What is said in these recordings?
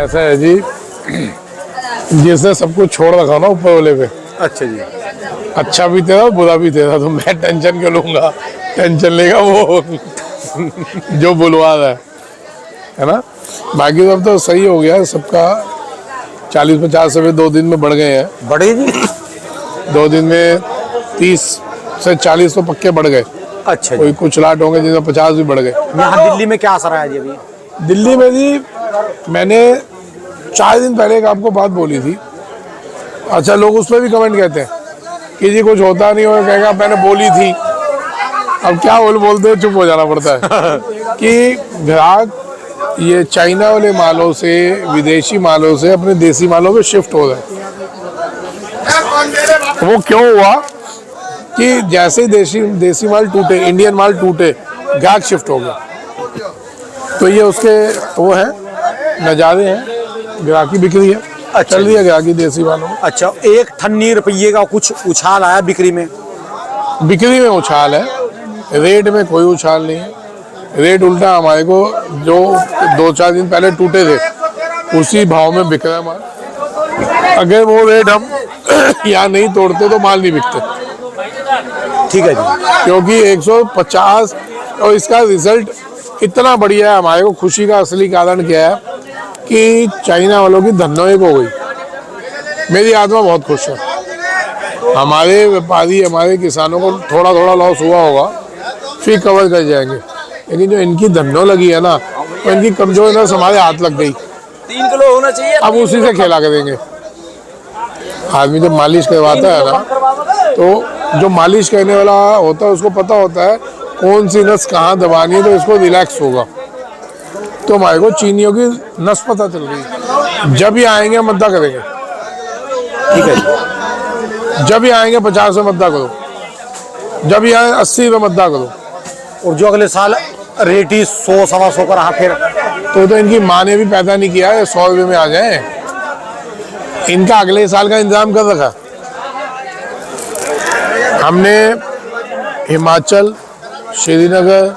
ऐसा है जी, जिसने सब कुछ छोड़ रखा ना ऊपर वाले पे। अच्छा जी। अच्छा भी तेरा बुरा भी तेरा, तो मैं टेंशन क्यों लूंगा? टेंशन लेगा वो जो बुलवा रहा है ना। बाकी सब तो सही हो गया सबका। 40-50 रुपये 2 दिन में बढ़ गए हैं। बढ़े जी? 2 दिन में 30 से 40 तो पक्के बढ़ गए। अच्छा कोई जी। कुछ लाट होंगे जिसमें 50 भी बढ़ गए। यहाँ दिल्ली में क्या असर आया जी अभी? दिल्ली में जी मैंने 4 दिन पहले एक आपको बात बोली थी। अच्छा, लोग उस पर भी कमेंट कहते हैं कि जी कुछ होता नहीं हो, कहेगा मैंने बोली थी। अब क्या बोलते हो, चुप हो जाना पड़ता है कि ग्राहक ये चाइना वाले मालों से, विदेशी मालों से अपने देसी मालों पे शिफ्ट हो रहे हैं। वो क्यों हुआ कि जैसे ही देसी माल टूटे, इंडियन माल टूटे, ग्राहक शिफ्ट हो गया। तो ये उसके वो है नज़ारे हैं, ग्राहकी बिक्री है। अच्छा, चल रही है ग्राहकी देसी मालों में। अच्छा, 1 ठन्नी रुपये का कुछ उछाल आया बिक्री में? बिक्री में उछाल है, रेट में कोई उछाल नहीं है। रेट उल्टा हमारे को जो 2-4 दिन पहले टूटे थे उसी भाव में बिक रहा है माल। अगर वो रेट हम यहाँ नहीं तोड़ते तो माल नहीं बिकते। ठीक है जी। क्योंकि 150 और इसका रिजल्ट इतना बढ़िया है। हमारे को खुशी का असली कारण क्या है कि चाइना वालों की धन्नों हो गई। मेरी आत्मा बहुत खुश है। हमारे व्यापारी, हमारे किसानों को थोड़ा थोड़ा लॉस हुआ होगा, फिर कवर कर जाएंगे। लेकिन जो इनकी धन्नों लगी है ना, तो इनकी कमजोर नस हमारे हाथ लग गई। 3 किलो होना चाहिए। अब उसी से खेला करेंगे। आदमी जब मालिश करवाता है ना, तो जो मालिश करने वाला होता है उसको पता होता है कौन सी नस कहाँ दबानी है तो इसको रिलैक्स होगा। तो हमारे को चीनियों की नस पता चल गई। जब ही आएंगे मद्दा करेंगे। ठीक है जी। जब ही आएंगे 50 में मद्दा करो, जब ही आए 80 में मद्दा करो। और जो अगले साल रेट ही 100-125 का रहा फिर तो इनकी माँ ने भी पैदा नहीं किया है 100 रुपये में आ जाए। इनका अगले साल का इंतजाम कर रखा। हमने हिमाचल, श्रीनगर,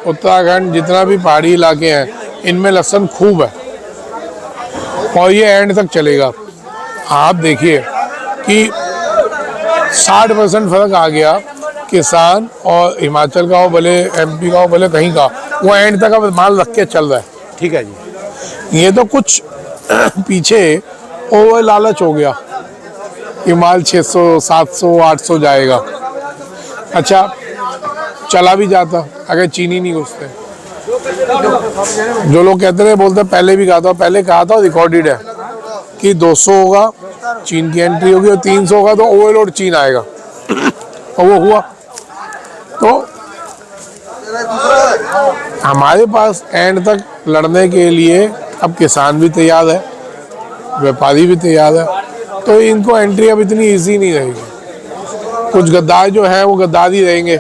उत्तराखंड, जितना भी पहाड़ी इलाके हैं इनमें लहसुन खूब है और ये एंड तक चलेगा। आप देखिए कि 60% फर्क आ गया। किसान और हिमाचल का हो भले, MP का हो भले, कहीं का, वो एंड तक अब माल रख के चल रहा है। ठीक है जी। ये तो कुछ पीछे ओवर लालच हो गया कि माल 600, 700, 800 जाएगा। अच्छा, चला भी जाता अगर चीनी नहीं घुसते। जो लोग कहते रहे, बोलते पहले भी कहा था, रिकॉर्डेड है कि 200 होगा चीन की एंट्री होगी और 300 होगा तो ओवरलोड चीन आएगा। और वो हुआ। तो हमारे पास एंड तक लड़ने के लिए अब किसान भी तैयार है, व्यापारी भी तैयार है। तो इनको एंट्री अब इतनी इजी नहीं रहेगी। कुछ गद्दार जो हैं वो गद्दार ही रहेंगे।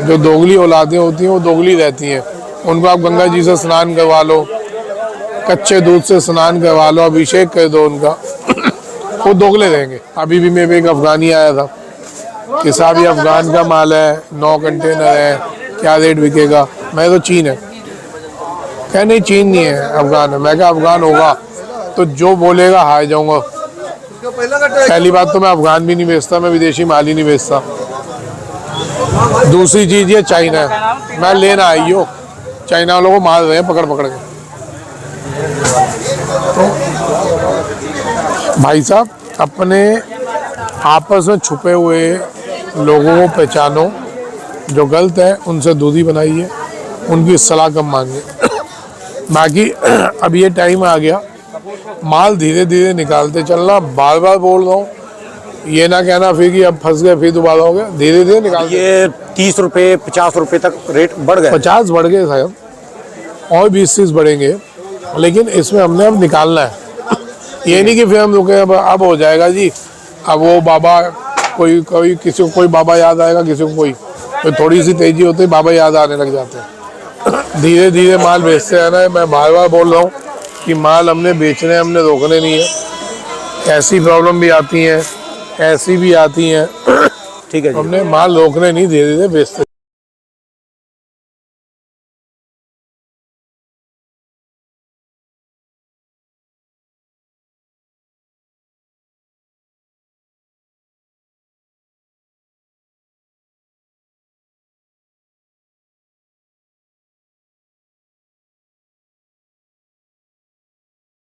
जो दोगली औलादें होती हैं वो दोगली रहती हैं। उनको आप गंगा जी से स्नान करवा लो, कच्चे दूध से स्नान करवा लो, अभिषेक कर दो उनका, वो दोगले रहेंगे। अभी भी मेरे एक अफगानी आया था कि साहब ये अफगान का माल है, 9 कंटेनर है, क्या रेट बिकेगा? मैं तो चीन है। क्या नहीं, चीन नहीं है, अफगान है। मैं क्या अफगान होगा तो जो बोलेगा हार जाऊंगा। पहली बात तो मैं अफगान भी नहीं बेचता, मैं विदेशी माल ही नहीं बेचता। दूसरी चीज ये चाइना है, मैं लेना आई हो। चाइना वालों को मार रहे हैं पकड़ पकड़ के। तो भाई साहब, अपने आपस में छुपे हुए लोगों को पहचानो, जो गलत है उनसे दूरी बनाइए, उनकी सलाह कम मांगिए। बाकी अब ये टाइम आ गया, माल धीरे धीरे निकालते चलना। बार बार बोल रहा हूँ, ये ना कहना फिर कि अब फंस गए फिर दोबारा हो गया। धीरे धीरे निकाल। ये 30 रुपये 50 रुपये तक रेट बढ़ गए। 50 बढ़ गए शायद, और 20-30 बढ़ेंगे। लेकिन इसमें हमने अब निकालना है। ये नहीं कि फिर हम रुके अब हो जाएगा जी। अब वो बाबा किसी को कोई बाबा याद आएगा, किसी को कोई, तो थोड़ी सी तेजी होती है बाबा याद आने लग जाते हैं। धीरे धीरे माल बेचते रहना है। मैं बार बार बोल रहा हूँ कि माल हमने बेचने, हमने रोकने नहीं है। ऐसी प्रॉब्लम भी आती हैं, ऐसी भी आती हैं। ठीक है जी। हमने माल रोकने नहीं, धीरे धीरे बेचते।